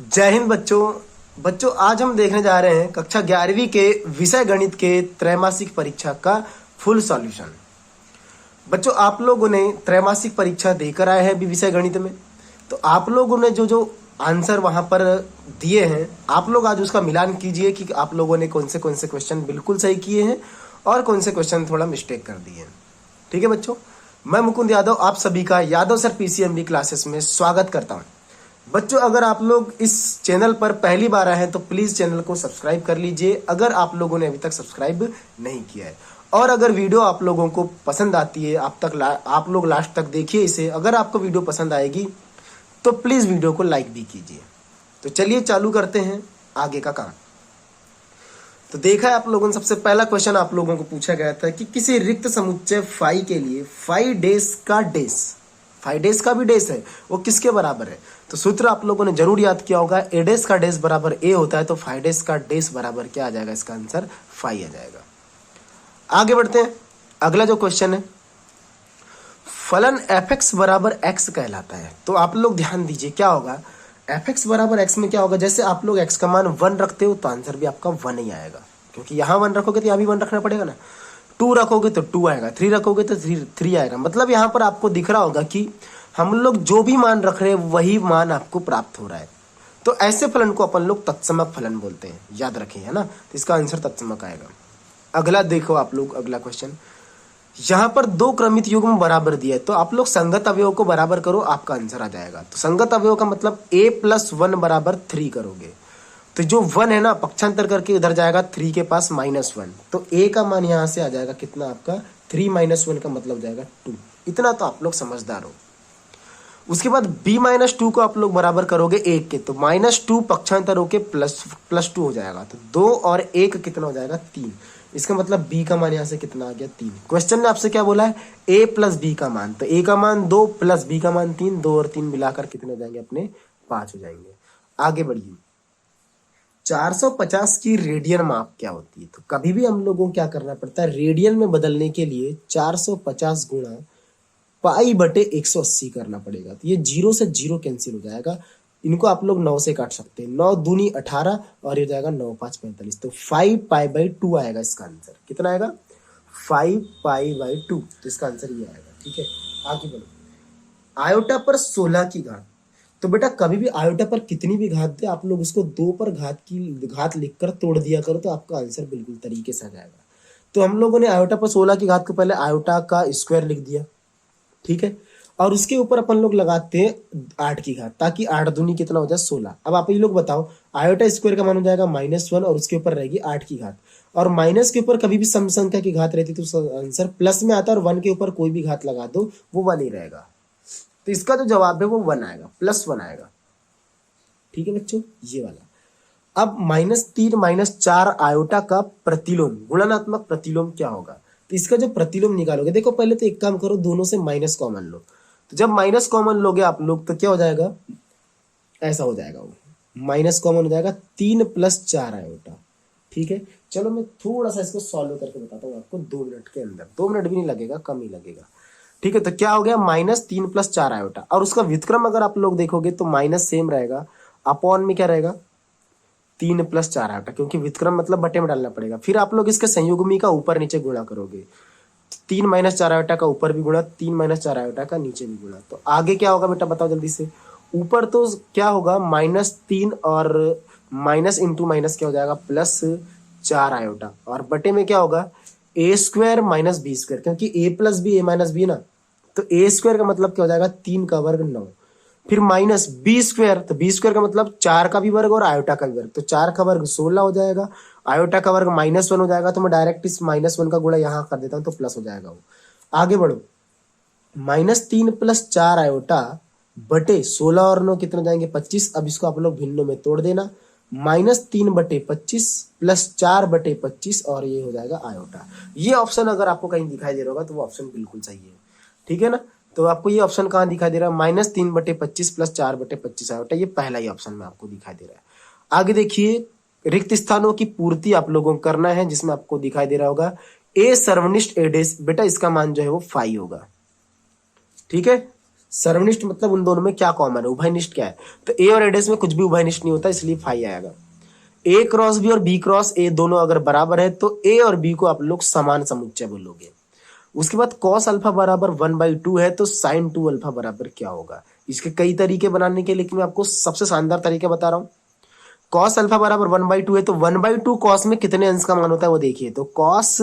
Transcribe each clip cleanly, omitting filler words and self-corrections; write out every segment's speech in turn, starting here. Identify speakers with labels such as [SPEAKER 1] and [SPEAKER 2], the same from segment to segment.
[SPEAKER 1] जय हिंद बच्चों आज हम देखने जा रहे हैं कक्षा 11वीं के विषय गणित के त्रैमासिक परीक्षा का फुल सॉल्यूशन। बच्चों आप लोगों ने त्रैमासिक परीक्षा देकर आए हैं अभी विषय गणित में, तो आप लोगों ने जो जो आंसर वहां पर दिए हैं आप लोग आज उसका मिलान कीजिए कि आप लोगों ने कौन से क्वेश्चन बिल्कुल सही किए हैं और कौन से क्वेश्चन थोड़ा मिस्टेक कर दिए हैं। ठीक है बच्चों, मैं मुकुंद यादव आप सभी का यादव सर पीसीएमबी क्लासेस में स्वागत करता हूं। बच्चों अगर आप लोग इस चैनल पर पहली बार आए हैं तो प्लीज चैनल को सब्सक्राइब कर लीजिए अगर आप लोगों ने अभी तक सब्सक्राइब नहीं किया है। और अगर वीडियो आप लोगों को पसंद आती है आप लोग लास्ट तक देखिए इसे। अगर आपको वीडियो पसंद आएगी तो प्लीज वीडियो को लाइक भी कीजिए। तो चलिए चालू करते हैं आगे का काम। तो देखा है आप लोगों ने, सबसे पहला क्वेश्चन आप लोगों को पूछा गया था कि किसी रिक्त समुच्चय फाई के लिए फाई डेस का डेस, फाई डेस का भी डेस है, वो किसके बराबर है। तो सूत्र आप लोगों ने जरूर याद किया होगा, ए डेस का डेस बराबर ए होता है, तो फाई डेस का डेस बराबर क्या आ जाएगा, इसका आंसर फाई आ जाएगा। आगे बढ़ते हैं, अगला जो क्वेश्चन है, फलन एफ एक्स बराबर एक्स कहलाता है। तो आप लोग ध्यान दीजिए क्या होगा, एफ एक्स बराबर एक्स में क्या होगा, जैसे आप लोग एक्स का मान 1 रखते हो तो आंसर भी आपका 1 ही आएगा, क्योंकि यहां 1 रखोगे तो यहां भी 1 रखना पड़ेगा ना। 2 रखोगे तो 2 आएगा, 3 रखोगे तो 3 आएगा। मतलब यहां पर आपको दिख रहा होगा कि हम लोग जो भी मान रख रहे हैं वही मान आपको प्राप्त हो रहा है। तो ऐसे फलन को अपन लोग तत्समक फलन बोलते हैं, याद रखें, है ना। तो इसका आंसर तत्समक आएगा। अगला देखो आप लोग, अगला क्वेश्चन, यहां पर 2 क्रमित युग्म बराबर दिया है, तो आप लोग संगत अवयव को बराबर करो, आपका आंसर आ जाएगा। तो संगत अवयव का मतलब a + 1 बराबर 3 करोगे, तो जो 1 है ना पक्षांतर करके उधर जाएगा 3 के पास -1, तो a का मान यहां से आ जाएगा कितना आपका 3 - 1 का मतलब जाएगा 2। इतना तो आप लोग समझदार हो। उसके बाद b-2 को आप लोग बराबर करोगे 1 के, तो -2 पक्षांतर होके +2 हो जाएगा, तो 2 और 1 कितना हो जाएगा 3। इसका मतलब b का मान यहां से कितना आ गया 3। क्वेश्चन ने आपसे क्या बोला है, a + b का मान, तो a का मान 2 + b का मान 3, 2 और 3 मिलाकर कितने हो जाएंगे अपने 5 हो जाएंगे। आगे बढ़िए, 450 की रेडियन माप क्या होती है। तो कभी भी हम लोगों को क्या करना पड़ता है, रेडियन में बदलने के लिए 450 गुणा π/180 करना पड़ेगा। तो ये 0 से 0 कैंसिल हो जाएगा, इनको आप लोग 9 से काट सकते हैं, 9 दूनी 18 और ये जाएगा 9 5 45, तो 5π/2 आएगा इसका आंसर। कितना आएगा 5π/2, तो इसका आंसर ये आएगा। ठीक है, आगे बढ़ो, आयोटा पर 16 की घात। तो बेटा कभी भी आयोटा पर कितनी भी घात दे आप लोग उसको 2 पर घात लिखकर तोड़ दिया करो, तो आपका आंसर बिल्कुल तरीके से आ जाएगा। तो हम लोगों ने आयोटा पर 16 की घात को पहले आयोटा का स्क्वायर लिख दिया, ठीक है, और उसके ऊपर अपन लोग लगाते हैं 8 की घात, ताकि 8 दूनी कितना हो जाए 16। अब आप ये लोग बताओ, आयोटा स्क्वायर का मान हो जाएगा -1 और उसके ऊपर रहेगी 8 की घात, और माइनस के ऊपर कभी भी सम संख्या की घात रहती तो आंसर प्लस में आता है, और 1 के ऊपर कोई भी घात लगा दो वो 1 ही रहेगा। तो इसका जो जवाब है वो 1 आएगा, +1 आएगा। ठीक है बच्चों, ये वाला। अब -3 - 4 आयोटा का प्रतिलोम, गुणनात्मक प्रतिलोम क्या होगा। तो इसका जो प्रतिलोम निकालोगे, देखो पहले तो एक काम करो, दोनों से माइनस कॉमन लो। तो जब माइनस कॉमन लोगे आप लोग तो क्या हो जाएगा, ऐसा हो जाएगा, वो माइनस कॉमन हो जाएगा 3 + 4 आयोटा। ठीक है, चलो मैं थोड़ा सा इसको सॉल्व करके बताता हूँ आपको 2 मिनट के अंदर, 2 मिनट भी नहीं लगेगा, कम ही लगेगा। ठीक है, तो क्या हो गया -3 + 4 आयोटा, और उसका व्युत्क्रम अगर आप लोग देखोगे तो माइनस सेम रहेगा, अपॉन में क्या रहेगा 3 + 4 आयोटा, क्योंकि व्युत्क्रम मतलब बटे में डालना पड़ेगा। फिर आप लोग इसके संयुग्मी का ऊपर नीचे गुणा करोगे, 3 - 4 आयोटा का ऊपर भी गुणा, 3 - 4 आयोटा का नीचे भी गुणा। तो आगे क्या होगा बेटा बताओ जल्दी से, ऊपर तो क्या होगा -3 और माइनस इंटू माइनस क्या हो जाएगा +4 आयोटा, और बटे में क्या होगा a² - b², क्योंकि a + b a - b ना, तो a² का मतलब क्या हो जाएगा 3 का वर्ग 9, फिर -b², तो b² का मतलब 4 का भी वर्ग और आयोटा का भी वर्ग, तो 4 का वर्ग 16 हो जाएगा, आयोटा का वर्ग -1 हो जाएगा, तो मैं डायरेक्ट इस -1 का गुणा यहाँ कर देता हूँ तो प्लस हो जाएगा वो। आगे बढ़ो, -3 + 4 आयोटा बटे 16 और 9 कितने जाएंगे 25। अब इसको आप लोग भिन्नों में तोड़ देना, -3/25 + 4/25, और ये हो जाएगा आयोटा। ये ऑप्शन अगर आपको कहीं दिखाई दे रहा होगा तो वो ऑप्शन बिल्कुल सही है। ठीक है ना, तो आपको ये ऑप्शन कहाँ दिखाई दे रहा है, -3/25 + 4/25 आयोटा, ये पहला ही ऑप्शन में आपको दिखाई दे रहा है। आगे देखिए, रिक्त स्थानों की पूर्ति आप लोगों को करना है, जिसमें आपको दिखाई दे रहा होगा a सर्वनिष्ठ a डेस, बेटा इसका मान जो है वो 5 होगा। ठीक है, सर्वनिष्ठ मतलब उन दोनों में क्या कॉमन है, उभयनिष्ठ क्या है, तो ए और एडेस में कुछ भी उभयनिष्ठ नहीं होता, इसलिए फाई आएगा। ए क्रॉस बी और बी क्रॉस ए दोनों अगर बराबर है तो ए और बी को आप लोग समान समुच्चय बोलोगे। उसके बाद कॉस अल्फा बराबर 1/2 है तो साइन 2 अल्फा बराबर क्या होगा। इसके कई तरीके बनाने के, लेकिन मैं आपको सबसे शानदार तरीका बता रहा हूं। कॉस अल्फा बराबर 1/2 है तो 1/2 कॉस में कितने अंश का मान होता है वो देखिए, तो कॉस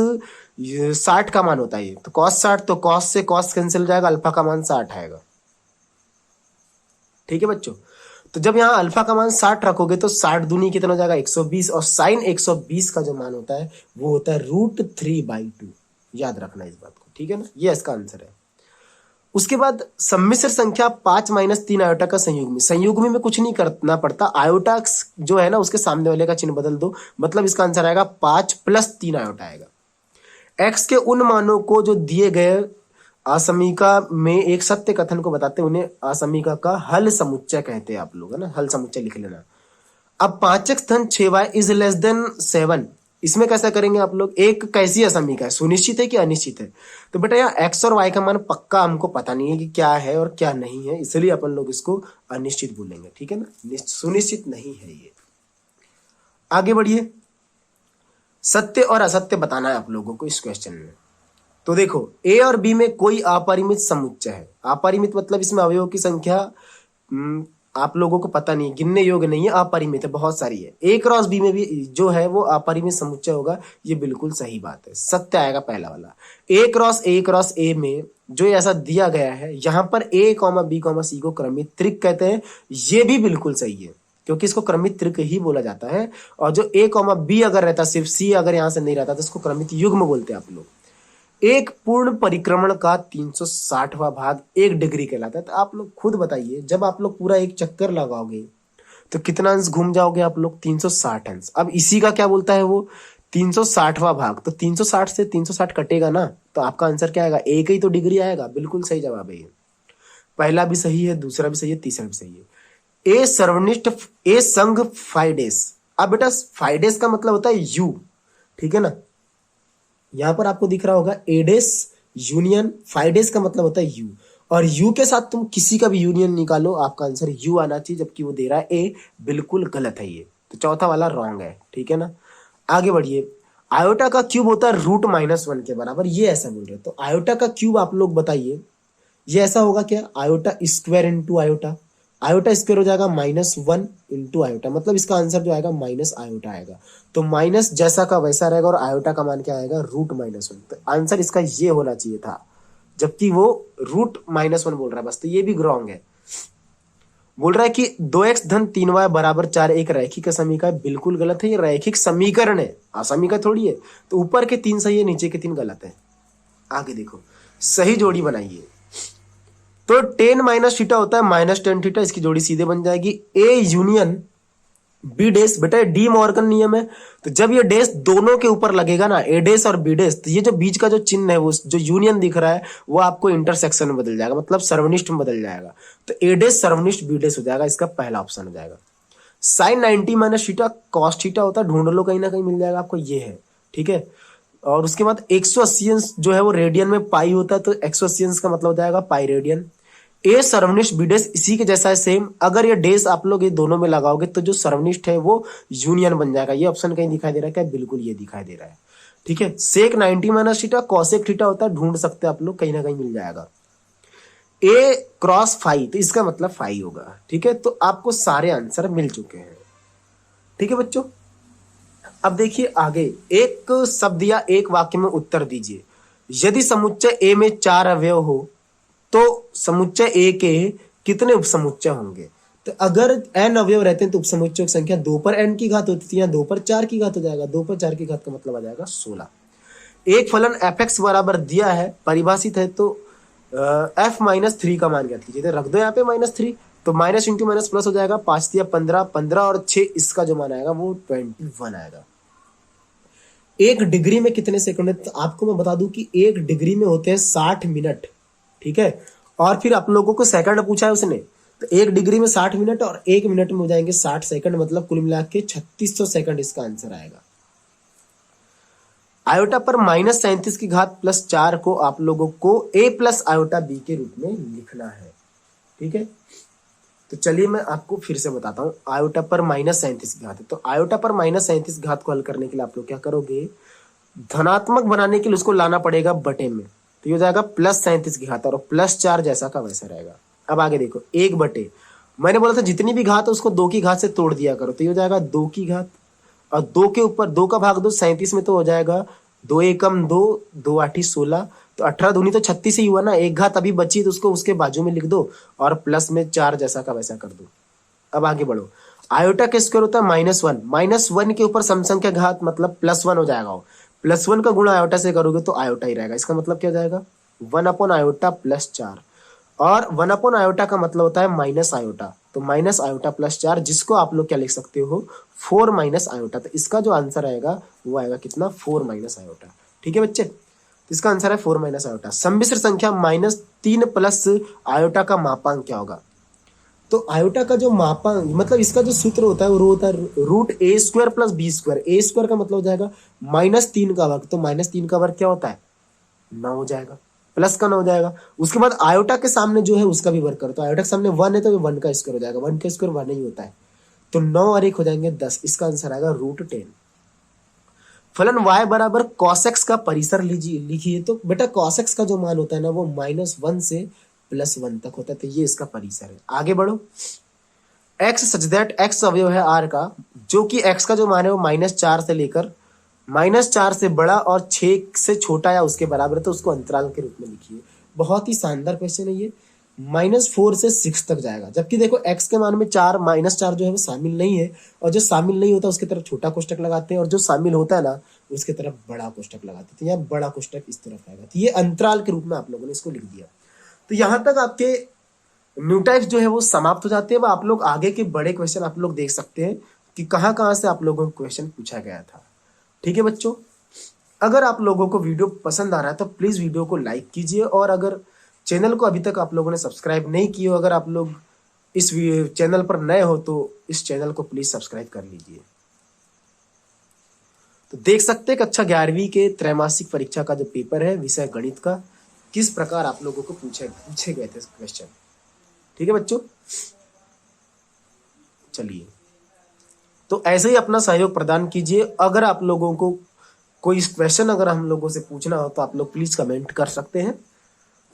[SPEAKER 1] 60 का मान होता है, तो कॉस 60, तो कॉस से कॉस कैंसिल जाएगा, अल्फा का मान 60 आएगा। ठीक है बच्चों, तो जब यहाँ अल्फा का मान 60 रखोगे तो 60 दूनी कितना हो जाएगा 120, और साइन 120 का जो मान होता है वो होता है √3/2। याद रखना इस बात को, ठीक है ना, ये इसका आंसर है। उसके बाद सम्मिश्र संख्या 5 - 3 आयोटा का संयुग्मी। संयुग्मी में कुछ नहीं करना पड़ता, आयोटा जो है ना उसके सामने वाले का चिन्ह बदल दो, मतलब इसका आंसर आएगा 5 + 3 आयोटा आएगा। एक्स के उन मानों को जो दिए गए असमीका में एक सत्य कथन को बताते हैं, उन्हें असमीका का हल समुच्चय कहते हैं आप लोग, है ना, हल समुच्चय लिख लेना। अब 5x धन 6y इज लेस देन 7, इसमें कैसा करेंगे आप लोग, एक कैसी असमीका है, सुनिश्चित है कि अनिश्चित है, तो बेटा यहाँ x और y का मान पक्का हमको पता नहीं है कि क्या है और क्या नहीं है, इसलिए अपन लोग इसको अनिश्चित बोलेंगे, ठीक है ना, सुनिश्चित नहीं है ये। आगे बढ़िए, सत्य और असत्य बताना है आप लोगों को इस क्वेश्चन में। तो देखो ए और बी में कोई अपरिमित समुच्चय है, अपरिमित मतलब इसमें अवयवों की संख्या आप लोगों को पता नहीं, गिनने योग्य नहीं है, अपरिमित है, बहुत सारी है। ए क्रॉस बी में भी जो है वो अपरिमित समुच्चय होगा, ये बिल्कुल सही बात है, सत्य आएगा पहला वाला। ए क्रॉस ए में जो ऐसा दिया गया है, यहाँ पर ए कॉमा बी कॉमा सी को क्रमिक त्रिक कहते हैं, ये भी बिल्कुल सही है, क्योंकि इसको क्रमिक त्रिक ही बोला जाता है। और जो ए कॉमा बी अगर रहता, सिर्फ सी अगर यहाँ से नहीं रहता, तो इसको क्रमिक युग्म बोलते हैं आप लोग। एक पूर्ण परिक्रमण का 360वां भाग 1 डिग्री कहलाता है। तो आप लोग खुद बताइए, जब आप लोग पूरा एक चक्कर लगाओगे तो कितना अंश घूम जाओगे आप लोग, 360 अंश। अब इसी का क्या बोलता है वो, 360वां भाग, तो 360 से 360 कटेगा ना, तो आपका आंसर क्या आएगा, एक ही तो डिग्री आएगा। बिल्कुल सही जवाब है ये, पहला भी सही है, दूसरा भी सही है, तीसरा भी सही है। ए सर्वनिष्ठ ए संघ फाइडेस। अब बेटा फाइडेस का मतलब होता है यू, ठीक है ना, यहां पर आपको दिख रहा होगा एडेस यूनियन, फाइडेस का मतलब होता है यू, और यू के साथ तुम किसी का भी यूनियन निकालो, आपका आंसर यू आना चाहिए, जबकि वो दे रहा है ए, बिल्कुल गलत है ये, तो चौथा वाला रॉन्ग है, ठीक है ना। आगे बढ़िए, आयोटा का क्यूब होता है √-1 के बराबर, ये ऐसा बोल रहे हैं, तो आयोटा का क्यूब आप लोग बताइए, ये ऐसा होगा क्या, iota square into iota, iota square हो जाएगा -1 इंटू आयोटा, मतलब इसका आंसर जो आएगा माइनस आयोटा आएगा, तो माइनस जैसा का वैसा रहेगा, और आयोटा का मान क्या आएगा √-1, तो आंसर इसका ये होना चाहिए था, जबकि वो √-1 बोल रहा है बस, तो ये भी रॉन्ग है। बोल रहा है कि 2x धन 3y बराबर 4 एक रैखिक समीकरण है, बिल्कुल गलत है, ये रैखिक समीकरण है, असमीकरण थोड़ी है, तो ऊपर के 3 सही है, नीचे के 3 गलत है। आगे देखो, सही जोड़ी बनाइए, तो tan - थीटा होता है -tan थीटा, इसकी जोड़ी सीधे बन जाएगी, ए यूनियन बी डेस, बेटा डी मॉर्गन नियम है, तो जब ये डेस दोनों के ऊपर लगेगा ना, ए डेस और बी डेस, तो ये जो बीच का जो चिन्ह है, वो जो यूनियन दिख रहा है, वो आपको इंटरसेक्शन में बदल जाएगा, मतलब सर्वनिष्ठ में बदल जाएगा, तो ए डेस सर्वनिष्ठ बी डेस हो जाएगा, इसका पहला ऑप्शन हो जाएगा। साइन 90 - थीटा कॉस थीटा होता है, ढूंढ लो कहीं ना कहीं मिल जाएगा आपको, ये है, ठीक है। और उसके बाद 180 अंश जो है वो रेडियन में पाई होता है, तो 180 अंश का मतलब हो जाएगा पाई रेडियन। ए सर्वनिष्ठ बी डेस इसी के जैसा है सेम, अगर ये डेस आप लोग ये दोनों में लगाओगे तो जो सर्वनिष्ठ है वो यूनियन बन जाएगा। ये ऑप्शन कहीं दिखाई दे रहा है क्या, बिल्कुल ये दिखाई दे रहा है, ठीक है। सेक 90 - थीटा कॉसेक थीटा होता है, ढूंढ सकते हैं आप लोग, कहीं ना कहीं मिल जाएगा। ए क्रॉस फाई, तो इसका मतलब फाई होगा, ठीक है। तो आपको सारे आंसर मिल चुके हैं, ठीक है बच्चों। अब देखिए आगे, एक शब्द या एक वाक्य में उत्तर दीजिए। यदि समुच्चय ए में 4 अवयव हो तो समुच्चय ए के कितने उपसमुच्चय होंगे। तो अगर n अवयव रहते हैं तो उपसमुच्चयों की संख्या 2 पर n की घात होती है, यहाँ 2 पर 4 की घात हो जाएगा, 2 पर 4 की घात का मतलब आ जाएगा 16। एक फलन fx बराबर दिया है, परिभाषित है, तो f - 3 का मान ज्ञात कीजिए, तो रख दो यहाँ पे -3, तो माइनस इंटू माइनस प्लस हो जाएगा, 5 × 15, 15 और 6, इसका जो मान आएगा वो 21 आएगा। एक डिग्री में कितने सेकंड है, तो आपको मैं बता दूं कि एक डिग्री में होते हैं 60 मिनट, ठीक है। और फिर आप लोगों को सेकंड पूछा है उसने, तो एक डिग्री में 60 मिनट और एक मिनट में हो जाएंगे 60 सेकंड, मतलब कुल मिला के 3600 सेकंड इसका आंसर आएगा। आयोटा पर -37 की घात +4 को आप लोगों को a + आयोटा b के रूप में लिखना है। ठीक है। तो चलिए मैं आपको फिर से बताता हूँ, आयोटा पर -37 की घात है। तो आयोटा पर -37 घात को हल करने के लिए आप लोग क्या करोगे, धनात्मक बनाने के लिए उसको लाना पड़ेगा बटे में। तो ये हो जाएगा +37 की घात, और +4 जैसा का वैसा रहेगा। अब आगे देखो, 1/, मैंने बोला था जितनी भी घात है उसको 2 की घात से तोड़ दिया करो। तो ये हो जाएगा 2 की घात, और 2 के ऊपर 2 का भाग दो 37 में, तो हो जाएगा 2 एकम 2, 2 आठी 16, तो 18 दूनी तो 36 ही हुआ ना। एक घात अभी बची तो उसको उसके बाजू में लिख दो, और प्लस में 4 जैसा का वैसा कर दो। अब आगे बढ़ो, आयोटा का स्क्वायर होता है -1, -1 के ऊपर सम संख्या घात मतलब +1 हो जाएगा। +1 का गुणा आयोटा से करोगे तो आयोटा ही रहेगा। इसका मतलब क्या हो जाएगा, 1 आयोटा +4, और 1 आयोटा का मतलब होता है माइनस आयोटा, तो माइनस आयोटा +4, जिसको आप लोग क्या लिख सकते हो, 4 - आयोटा। तो इसका जो आंसर आएगा वो आएगा कितना, 4 - आयोटा। ठीक है बच्चे, तो इसका आंसर है 4 - आयोटा। सम्मिश्र संख्या -3 प्लस आयोटा का मापांक क्या होगा। तो आयोटा का जो मापांक मतलब इसका जो सूत्र होता है वो होता है √a² + b²। a² का मतलब हो जाएगा -3 का वर्ग, तो -3 का वर्ग क्या होता है, 9 हो जाएगा, प्लस का 9 हो जाएगा। उसके बाद आयोटा के सामने जो है उसका भी वर्ग करो, तो आयोटा के सामने 1 है तो 1 का स्क्वायर हो जाएगा, 1 का स्क्वायर 1 ही होता है, तो 9 और 1 हो जाएंगे 10। इसका आंसर आएगा √10। फलन y बराबर cos x का परिसर लिखिए। तो बेटा cos x का जो मान होता है ना वो -1 से +1 तक होता है, तो ये इसका परिसर है। आगे बढ़ो, x सच दैट x अवयव है r का, जो कि x का जो मान है वो -4 से लेकर -4 से बड़ा और 6 से छोटा या उसके बराबर है, तो उसको अंतराल के रूप में लिखिए। बहुत ही शानदार क्वेश्चन है ये। -4 से 6 तक जाएगा, जबकि देखो x के मान में 4 -4 जो है वो शामिल नहीं है, और जो शामिल नहीं होता उसके तरफ छोटा कोष्टक लगाते हैं, और जो शामिल होता है ना उसके तरफ बड़ा कोष्टक लगाते हैं। यहाँ बड़ा कोष्टक इस तरफ आएगा, तो ये अंतराल के रूप में आप लोगों ने इसको लिख दिया। तो यहाँ तक आपके न्यू टाइप्स जो है वो समाप्त हो जाते हैं। आप लोग आगे के बड़े क्वेश्चन आप लोग देख सकते हैं कि कहाँ कहाँ से आप लोगों को क्वेश्चन पूछा गया था। ठीक है बच्चों, अगर आप लोगों को वीडियो पसंद आ रहा है तो प्लीज वीडियो को लाइक कीजिए, और अगर चैनल को अभी तक आप लोगों ने सब्सक्राइब नहीं किया, अगर आप लोग इस चैनल पर नए हो तो इस चैनल को प्लीज सब्सक्राइब कर लीजिए। तो देख सकते हैं कक्षा 11वीं के त्रैमासिक परीक्षा का जो पेपर है विषय गणित का, किस प्रकार आप लोगों को पूछे गए थे क्वेश्चन। ठीक है बच्चों, चलिए तो ऐसे ही अपना सहयोग प्रदान कीजिए। अगर आप लोगों को कोई क्वेश्चन अगर हम लोगों से पूछना हो तो आप लोग प्लीज कमेंट कर सकते हैं।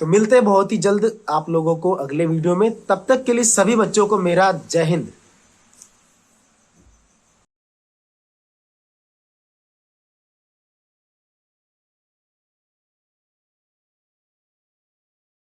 [SPEAKER 1] तो मिलते हैं बहुत ही जल्द आप लोगों को अगले वीडियो में। तब तक के लिए सभी बच्चों को मेरा जय हिंद।